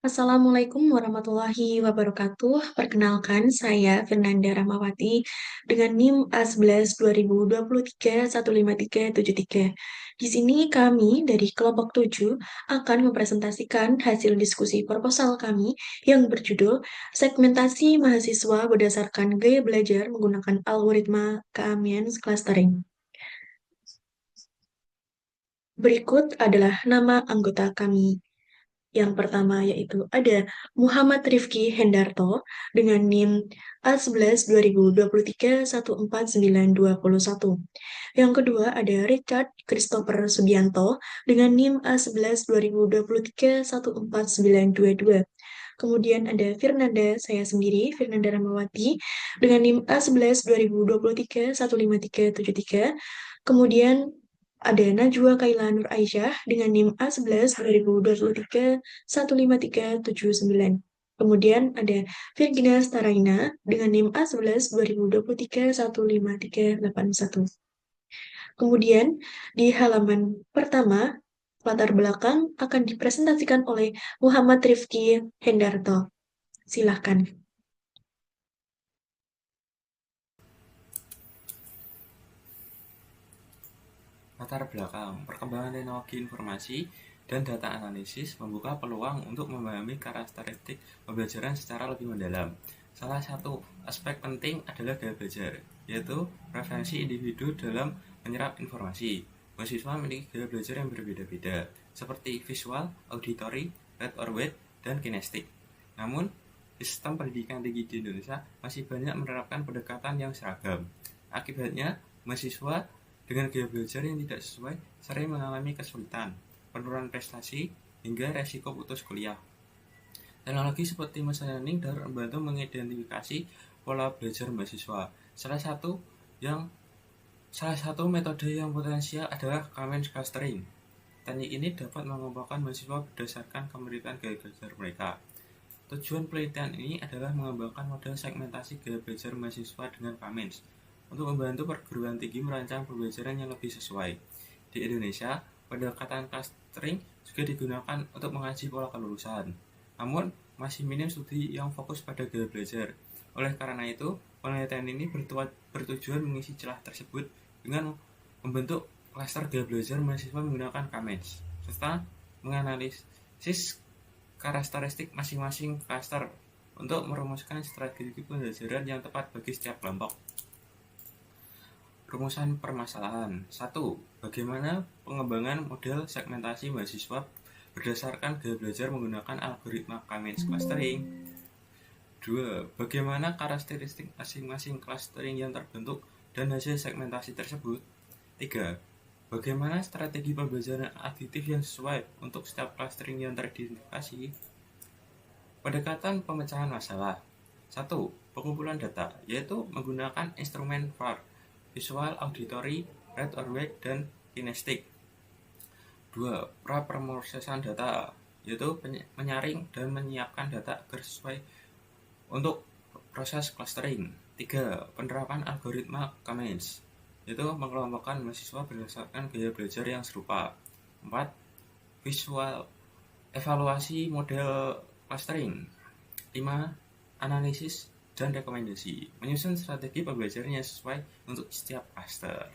Assalamualaikum warahmatullahi wabarakatuh. Perkenalkan, saya Fernanda Rahmawati dengan NIM A11 2023 15373. Di sini kami dari kelompok 7 akan mempresentasikan hasil diskusi proposal kami yang berjudul Segmentasi Mahasiswa Berdasarkan Gaya Belajar Menggunakan Algoritma K-means Clustering. Berikut adalah nama anggota kami. Yang pertama yaitu ada Muhammad Rifki Hendarto dengan NIM A11 2023 14921. Yang kedua ada Richard Christopher Subianto dengan NIM A11 2023 14922. Kemudian ada Firnanda, saya sendiri, Firnanda Ramawati, dengan NIM A11 2023 15373. Kemudian ada Najwa Kaila Nur Aisyah dengan NIM A11 2023 15379. Kemudian ada Virginia Staraina dengan NIM A11 2023 15381. Kemudian di halaman pertama, latar belakang akan dipresentasikan oleh Muhammad Rifki Hendarto. Silahkan. Latar belakang, perkembangan teknologi informasi dan data analisis membuka peluang untuk memahami karakteristik pembelajaran secara lebih mendalam. Salah satu aspek penting adalah gaya belajar, yaitu preferensi individu dalam menyerap informasi. Mahasiswa memiliki gaya belajar yang berbeda-beda, seperti visual, auditory, read or write, dan kinestik. Namun, sistem pendidikan tinggi di Indonesia masih banyak menerapkan pendekatan yang seragam. Akibatnya, mahasiswa dengan gaya belajar yang tidak sesuai sering mengalami kesulitan, penurunan prestasi, hingga resiko putus kuliah. Teknologi seperti machine learning dapat membantu mengidentifikasi pola belajar mahasiswa. Salah satu metode yang potensial adalah K-means clustering. Teknik ini dapat mengelompokkan mahasiswa berdasarkan kemiripan gaya belajar mereka. Tujuan penelitian ini adalah mengembangkan model segmentasi gaya belajar mahasiswa dengan K-means untuk membantu perguruan tinggi merancang pembelajaran yang lebih sesuai. Di Indonesia, pendekatan clustering juga digunakan untuk mengaji pola kelulusan. Namun, masih minim studi yang fokus pada gaya belajar. Oleh karena itu, penelitian ini bertujuan mengisi celah tersebut dengan membentuk klaster gaya belajar mahasiswa menggunakan K-means, serta menganalisis karakteristik masing-masing klaster untuk merumuskan strategi pembelajaran yang tepat bagi setiap kelompok. Rumusan permasalahan 1. Bagaimana pengembangan model segmentasi mahasiswa berdasarkan gaya belajar menggunakan algoritma K-means clustering? 2. Bagaimana karakteristik masing-masing clustering yang terbentuk dan hasil segmentasi tersebut? 3. Bagaimana strategi pembelajaran aditif yang sesuai untuk setiap clustering yang teridentifikasi? Pendekatan pemecahan masalah 1. Pengumpulan data, yaitu menggunakan instrumen VAR, visual, auditory, read or write, dan kinestik. 2. Praproses data, yaitu menyaring dan menyiapkan data agar sesuai untuk proses clustering. 3. Penerapan algoritma K-means, yaitu mengelompokkan mahasiswa berdasarkan gaya belajar yang serupa. 4. Visual evaluasi model clustering. 5. Analisis dan rekomendasi, menyusun strategi pembelajaran yang sesuai untuk setiap cluster.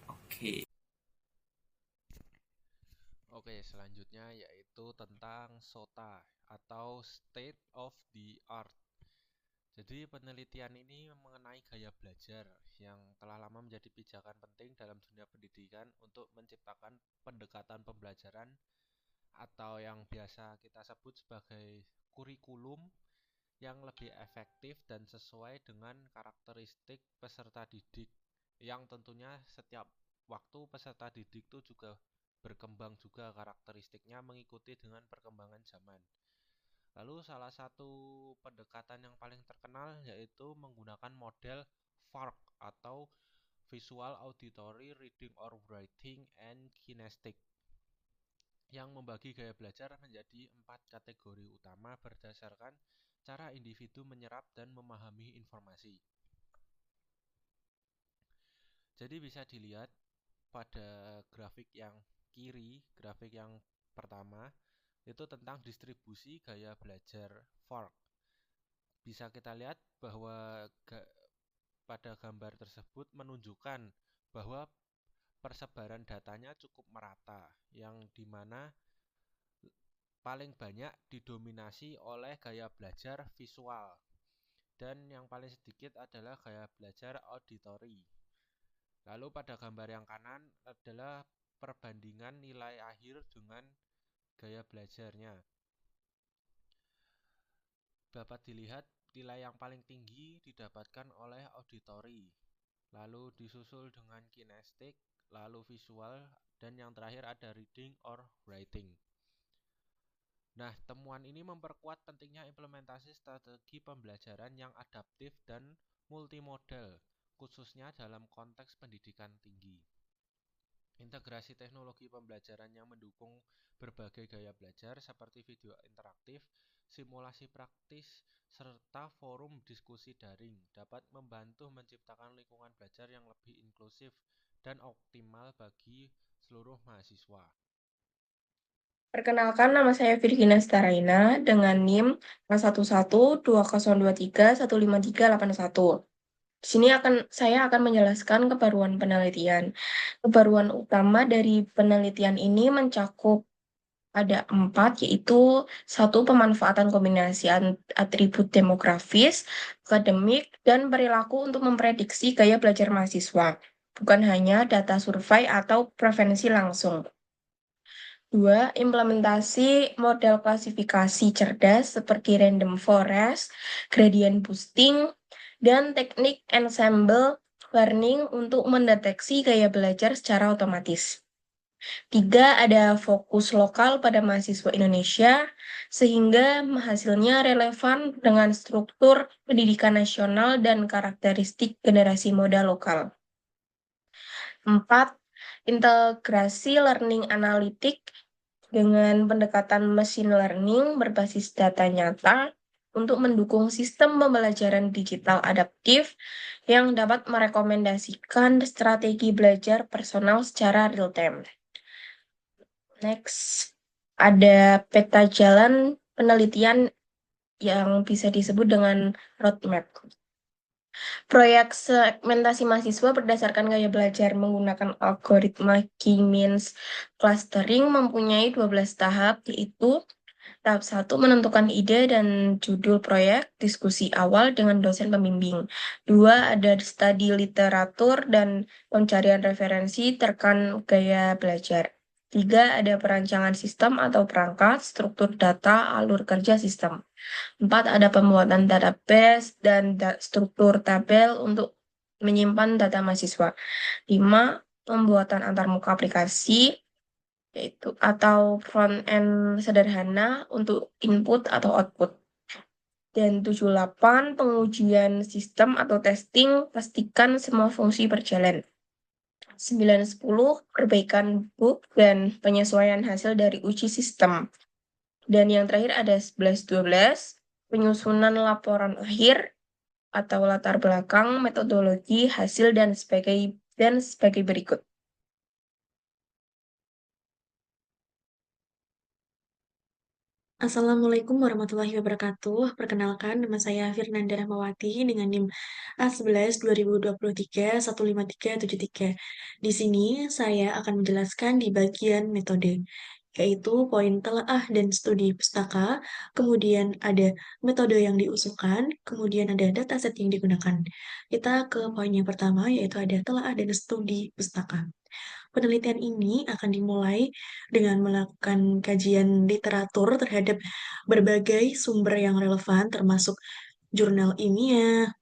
Oke. Oke, selanjutnya yaitu tentang SOTA atau State of the Art. Jadi penelitian ini mengenai gaya belajar yang telah lama menjadi pijakan penting dalam dunia pendidikan untuk menciptakan pendekatan pembelajaran atau yang biasa kita sebut sebagai kurikulum yang lebih efektif dan sesuai dengan karakteristik peserta didik yang tentunya setiap waktu peserta didik itu juga berkembang juga karakteristiknya mengikuti dengan perkembangan zaman. Lalu salah satu pendekatan yang paling terkenal yaitu menggunakan model VARK atau Visual Auditory Reading or Writing and Kinesthetic yang membagi gaya belajar menjadi 4 kategori utama berdasarkan cara individu menyerap dan memahami informasi. Jadi bisa dilihat pada grafik yang kiri, grafik yang pertama, itu tentang distribusi gaya belajar Fork. Bisa kita lihat bahwa pada gambar tersebut menunjukkan bahwa persebaran datanya cukup merata, yang dimana paling banyak didominasi oleh gaya belajar visual, dan yang paling sedikit adalah gaya belajar auditory. Lalu pada gambar yang kanan adalah perbandingan nilai akhir dengan gaya belajarnya. Dapat dilihat nilai yang paling tinggi didapatkan oleh auditory, lalu disusul dengan kinestik, lalu visual, dan yang terakhir ada reading or writing. Nah, temuan ini memperkuat pentingnya implementasi strategi pembelajaran yang adaptif dan multimodal, khususnya dalam konteks pendidikan tinggi. Integrasi teknologi pembelajaran yang mendukung berbagai gaya belajar seperti video interaktif, simulasi praktis, serta forum diskusi daring dapat membantu menciptakan lingkungan belajar yang lebih inklusif dan optimal bagi seluruh mahasiswa. Perkenalkan, nama saya Virginia Staraina dengan NIM 1112023153881. Di sini saya akan menjelaskan kebaruan penelitian. Kebaruan utama dari penelitian ini mencakup ada 4, yaitu 1, pemanfaatan kombinasi atribut demografis, akademik, dan perilaku untuk memprediksi gaya belajar mahasiswa, bukan hanya data survei atau preferensi langsung. 2, implementasi model klasifikasi cerdas seperti random forest, gradient boosting, dan teknik ensemble learning untuk mendeteksi gaya belajar secara otomatis. 3, ada fokus lokal pada mahasiswa Indonesia, sehingga hasilnya relevan dengan struktur pendidikan nasional dan karakteristik generasi muda lokal. 4, integrasi learning analitik dengan pendekatan machine learning berbasis data nyata untuk mendukung sistem pembelajaran digital adaptif yang dapat merekomendasikan strategi belajar personal secara real time. Next, ada peta jalan penelitian yang bisa disebut dengan roadmap. Proyek segmentasi mahasiswa berdasarkan gaya belajar menggunakan algoritma K-means clustering mempunyai 12 tahap, yaitu tahap 1, menentukan ide dan judul proyek, diskusi awal dengan dosen pembimbing. 2, ada studi literatur dan pencarian referensi terkait gaya belajar. 3, ada perancangan sistem atau perangkat, struktur data, alur kerja sistem. 4, ada pembuatan database dan struktur tabel untuk menyimpan data mahasiswa. 5, pembuatan antarmuka aplikasi, yaitu atau front end sederhana untuk input atau output. Dan 78, pengujian sistem atau testing, pastikan semua fungsi berjalan. 9-10, perbaikan bug dan penyesuaian hasil dari uji sistem. Dan yang terakhir ada 11-12, penyusunan laporan akhir atau latar belakang, metodologi, hasil, dan sebagai berikut. Assalamualaikum warahmatullahi wabarakatuh. Perkenalkan, nama saya Firnanda Rahmawati dengan NIM A11-2023-15373. Di sini saya akan menjelaskan di bagian metode, yaitu poin telaah dan studi pustaka, kemudian ada metode yang diusulkan, kemudian ada dataset yang digunakan. Kita ke poin yang pertama, yaitu ada telaah dan studi pustaka. Penelitian ini akan dimulai dengan melakukan kajian literatur terhadap berbagai sumber yang relevan, termasuk jurnal ilmiah,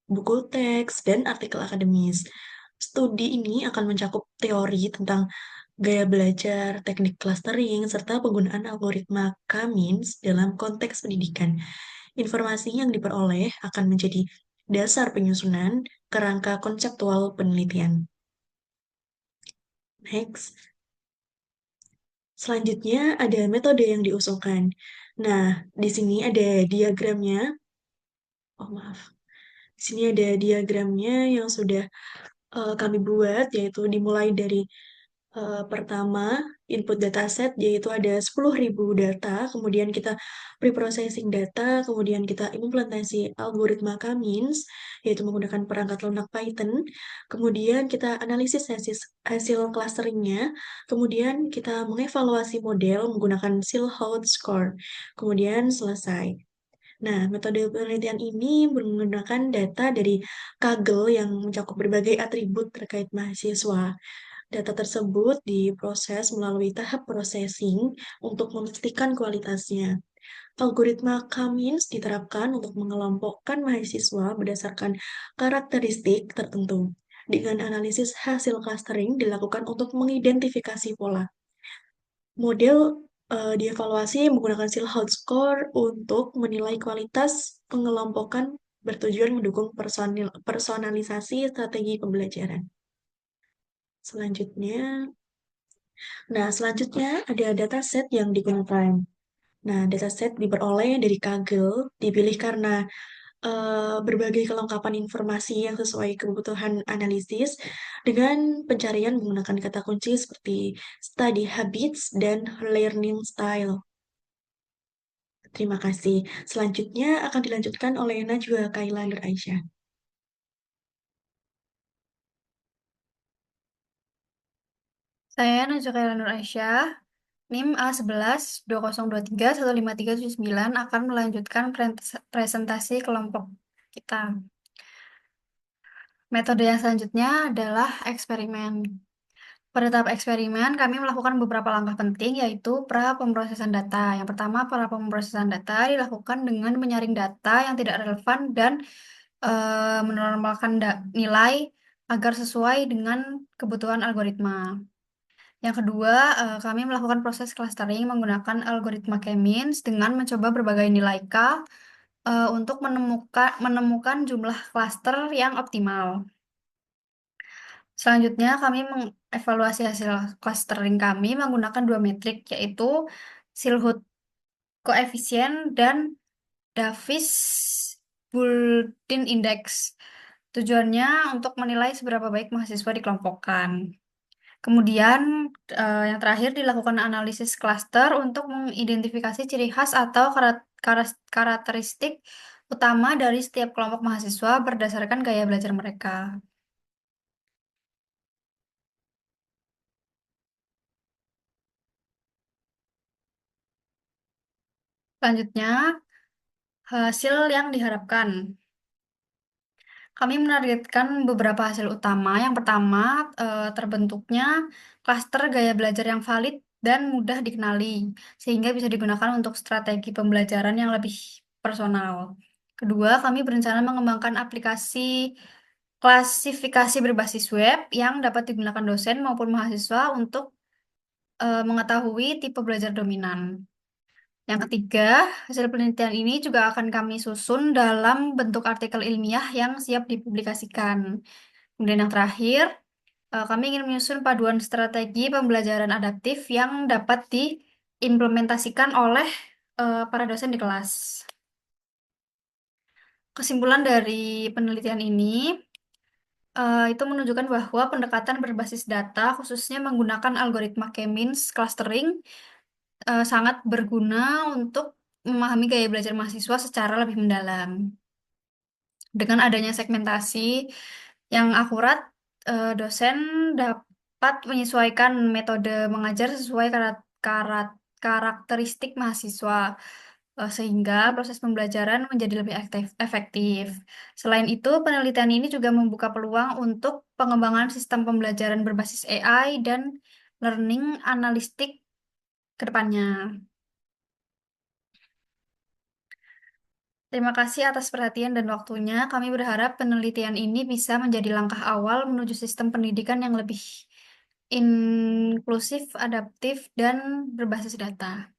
buku teks, dan artikel akademis. Studi ini akan mencakup teori tentang gaya belajar, teknik clustering, serta penggunaan algoritma K-means dalam konteks pendidikan. Informasi yang diperoleh akan menjadi dasar penyusunan kerangka konseptual penelitian. Next. Selanjutnya ada metode yang diusulkan. Nah, di sini ada diagramnya. Oh, maaf. Di sini ada diagramnya yang sudah kami buat, yaitu dimulai dari Pertama, input dataset yaitu ada 10.000 data, kemudian kita preprocessing data, kemudian kita implementasi algoritma K-means, yaitu menggunakan perangkat lunak Python, kemudian kita analisis hasil clusteringnya, kemudian kita mengevaluasi model menggunakan Silhouette score, kemudian selesai. Nah, metode penelitian ini menggunakan data dari Kaggle yang mencakup berbagai atribut terkait mahasiswa. Data tersebut diproses melalui tahap processing untuk memastikan kualitasnya. Algoritma K-means diterapkan untuk mengelompokkan mahasiswa berdasarkan karakteristik tertentu. Dengan analisis hasil clustering dilakukan untuk mengidentifikasi pola. Model dievaluasi menggunakan Silhouette score untuk menilai kualitas pengelompokan bertujuan mendukung personalisasi strategi pembelajaran. Selanjutnya ada dataset yang digunakan. Nah, dataset diperoleh dari Kaggle, dipilih karena berbagai kelengkapan informasi yang sesuai kebutuhan analisis dengan pencarian menggunakan kata kunci seperti study habits dan learning style. Terima kasih. Selanjutnya akan dilanjutkan oleh Najwa Kaila Nur Aisyah. Saya Najwa Kaila Nur Aisyah, NIM A11-2023-15379 akan melanjutkan presentasi kelompok kita. Metode yang selanjutnya adalah eksperimen. Pada tahap eksperimen, kami melakukan beberapa langkah penting, yaitu pra-pemrosesan data. Yang pertama, pra-pemrosesan data dilakukan dengan menyaring data yang tidak relevan dan menormalkan nilai agar sesuai dengan kebutuhan algoritma. Yang kedua, kami melakukan proses clustering menggunakan algoritma K-means dengan mencoba berbagai nilai K untuk menemukan jumlah cluster yang optimal. Selanjutnya, kami mengevaluasi hasil clustering kami menggunakan dua metrik, yaitu Silhouette Coefficient dan Davis Bulletin Index. Tujuannya untuk menilai seberapa baik mahasiswa dikelompokkan. Kemudian, yang terakhir dilakukan analisis cluster untuk mengidentifikasi ciri khas atau karakteristik utama dari setiap kelompok mahasiswa berdasarkan gaya belajar mereka. Selanjutnya, hasil yang diharapkan. Kami menargetkan beberapa hasil utama. Yang pertama, terbentuknya klaster gaya belajar yang valid dan mudah dikenali, sehingga bisa digunakan untuk strategi pembelajaran yang lebih personal. Kedua, kami berencana mengembangkan aplikasi klasifikasi berbasis web yang dapat digunakan dosen maupun mahasiswa untuk mengetahui tipe belajar dominan. Yang ketiga, hasil penelitian ini juga akan kami susun dalam bentuk artikel ilmiah yang siap dipublikasikan. Kemudian yang terakhir, kami ingin menyusun paduan strategi pembelajaran adaptif yang dapat diimplementasikan oleh para dosen di kelas. Kesimpulan dari penelitian ini itu menunjukkan bahwa pendekatan berbasis data, khususnya menggunakan algoritma K-means clustering, sangat berguna untuk memahami gaya belajar mahasiswa secara lebih mendalam. Dengan adanya segmentasi yang akurat, dosen dapat menyesuaikan metode mengajar sesuai karakteristik mahasiswa, sehingga proses pembelajaran menjadi lebih efektif. Selain itu, penelitian ini juga membuka peluang untuk pengembangan sistem pembelajaran berbasis AI dan learning analistik ke depannya. Terima kasih atas perhatian dan waktunya. Kami berharap penelitian ini bisa menjadi langkah awal menuju sistem pendidikan yang lebih inklusif, adaptif, dan berbasis data.